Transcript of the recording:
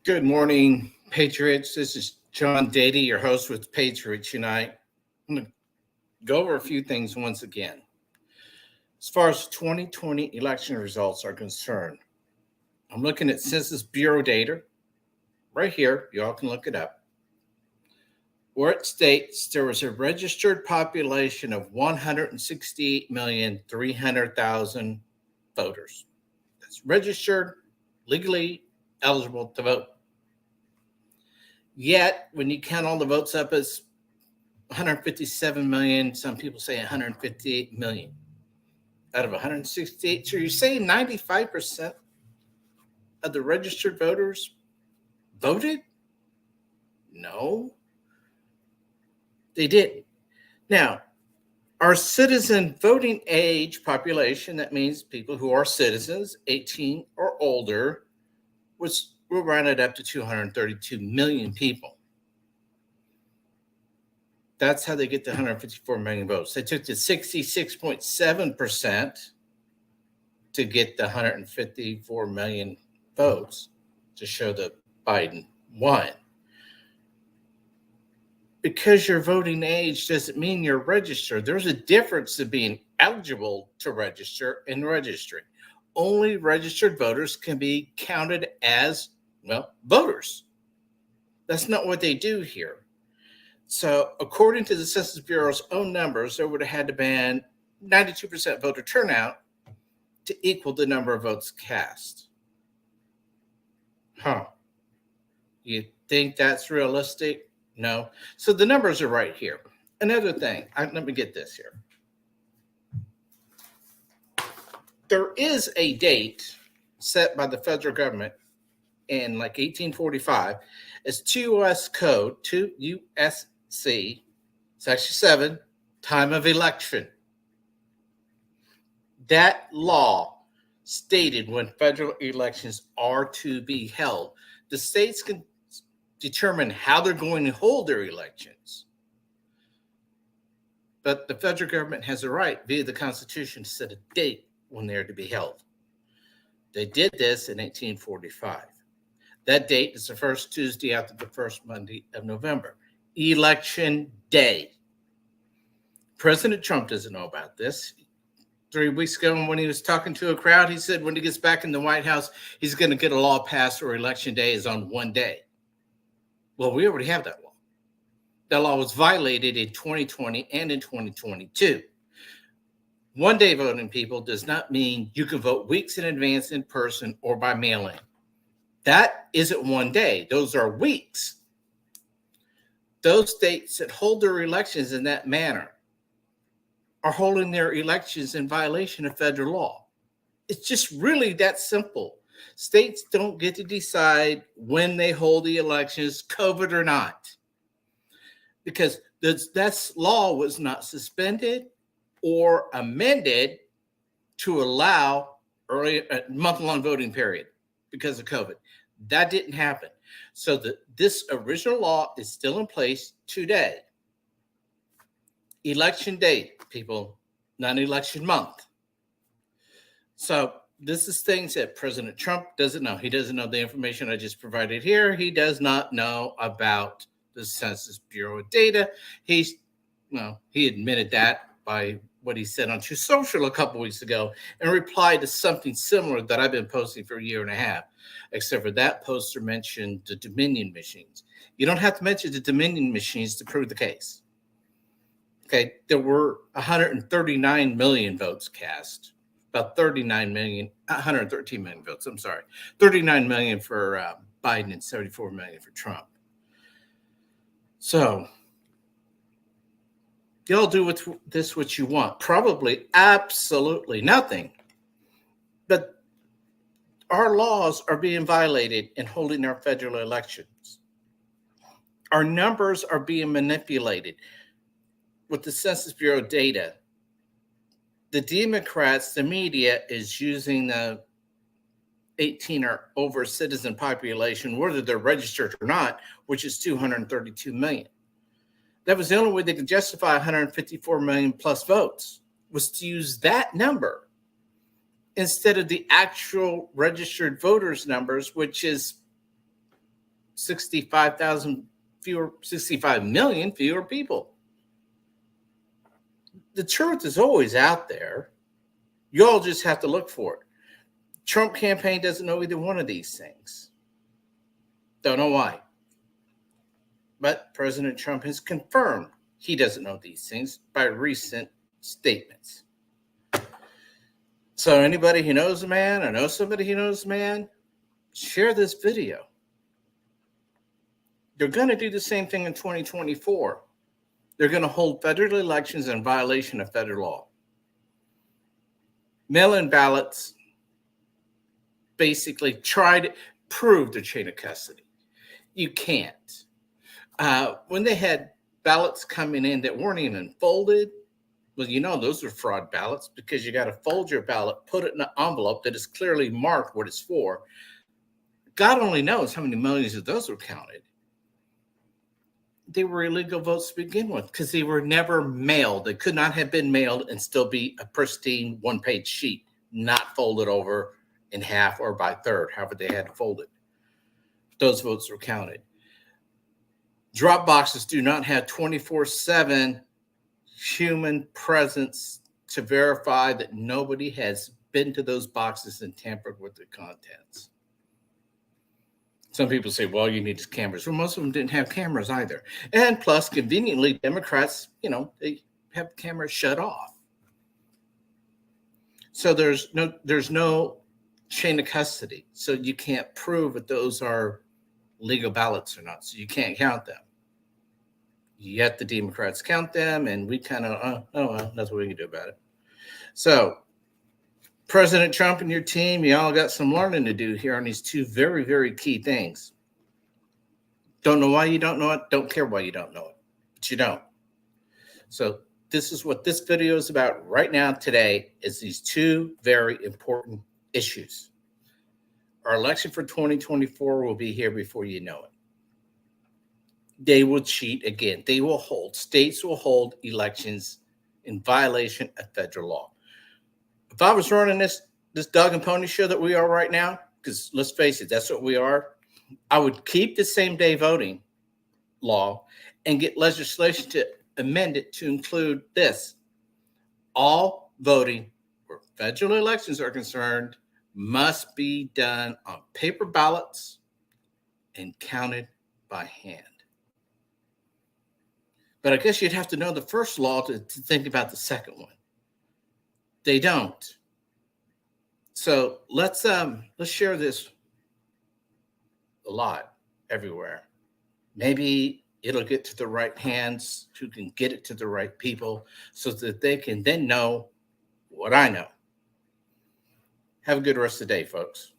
Good morning, Patriots. This is John Dady, your host with Patriots Unite. I'm going to go over a few things once again. As far as 2020 election results are concerned, I'm looking at Census Bureau data right here. Y'all can look it up. Where it states there was a registered population of 168,300,000 voters. That's registered, legally eligible to vote. Yet, when you count all the votes up as 157 million, some people say 158 million out of 168. So you're saying 95% of the registered voters voted? No, they didn't. Now, our citizen voting age population, that means people who are citizens, 18 or older, we'll round it up to 232 million people. That's how they get the 154 million votes. They took the 66.7% to get the 154 million votes to show that Biden won. Because your voting age doesn't mean you're registered. There's a difference to being eligible to register and registering. Only registered voters can be counted as, voters. That's not what they do here. So according to the Census Bureau's own numbers, there would have had to been 92% voter turnout to equal the number of votes cast. You think that's realistic? No. So the numbers are right here. Another thing, let me get this here. There is a date set by the federal government in like 1845 as 2 U.S. Code, 2 USC, Section 7, time of election. That law stated when federal elections are to be held. The states can determine how they're going to hold their elections. But the federal government has a right via the Constitution to set a date when they're to be held. They did this in 1845. That date is the first Tuesday after the first Monday of November. Election Day. President Trump doesn't know about this. 3 weeks ago, when he was talking to a crowd, he said when he gets back in the White House, he's going to get a law passed where Election Day is on one day. Well, we already have that law. That law was violated in 2020 and in 2022. One-day voting, people, does not mean you can vote weeks in advance in person or by mail-in. That isn't one day. Those are weeks. Those states that hold their elections in that manner are holding their elections in violation of federal law. It's just really that simple. States don't get to decide when they hold the elections, COVID or not, because that law was not suspended or amended to allow early month-long voting period because of COVID. That didn't happen. So this original law is still in place today. Election day, people, not election month. So this is things that President Trump doesn't know. He doesn't know the information I just provided here. He does not know about the Census Bureau data. He admitted that by what he said on Truth Social a couple weeks ago and replied to something similar that I've been posting for a year and a half, except for that poster mentioned the Dominion machines. You don't have to mention the Dominion machines to prove the case. Okay, there were 139 million votes cast, about 113 million votes, 39 million for Biden and 74 million for Trump. So, y'all do with this what you want. Probably absolutely nothing. But our laws are being violated in holding our federal elections. Our numbers are being manipulated with the Census Bureau data. The Democrats, the media, is using the 18 or over citizen population, whether they're registered or not, which is 232 million. That was the only way they could justify 154 million plus votes, was to use that number instead of the actual registered voters numbers, which is 65 million fewer people. The truth is always out there. You all just have to look for it. Trump campaign doesn't know either one of these things. Don't know why. But President Trump has confirmed he doesn't know these things by recent statements. So anybody who knows a man or knows somebody who knows a man, share this video. They're going to do the same thing in 2024. They're going to hold federal elections in violation of federal law. Mail-in ballots basically try to prove the chain of custody. You can't. When they had ballots coming in that weren't even folded, well, you know those are fraud ballots because you got to fold your ballot, put it in an envelope that is clearly marked what it's for. God only knows how many millions of those were counted. They were illegal votes to begin with because they were never mailed. They could not have been mailed and still be a pristine one-page sheet, not folded over in half or by third, however they had to fold it. Those votes were counted. Drop boxes do not have 24/7 human presence to verify that nobody has been to those boxes and tampered with the contents. Some people say, well, you need cameras. Well, most of them didn't have cameras either. And plus, conveniently, Democrats, they have cameras shut off. So there's no chain of custody. So you can't prove that those are legal ballots or not. So you can't count them. Yet the Democrats count them, and we kind of, well, that's what we can do about it. So President Trump and your team, you all got some learning to do here on these two very, very key things. Don't know why you don't know it. Don't care why you don't know it, but you don't. So this is what this video is about right now today, is these two very important issues. Our election for 2024 will be here before you know it. They will cheat again. States will hold elections in violation of federal law. If I was running this dog and pony show that we are right now, because let's face it, that's what we are, I would keep the same day voting law and get legislation to amend it to include this. All voting where federal elections are concerned must be done on paper ballots and counted by hand. But I guess you'd have to know the first law to think about the second one. They don't. So let's share this a lot everywhere. Maybe it'll get to the right hands who can get it to the right people so that they can then know what I know. Have a good rest of the day, folks.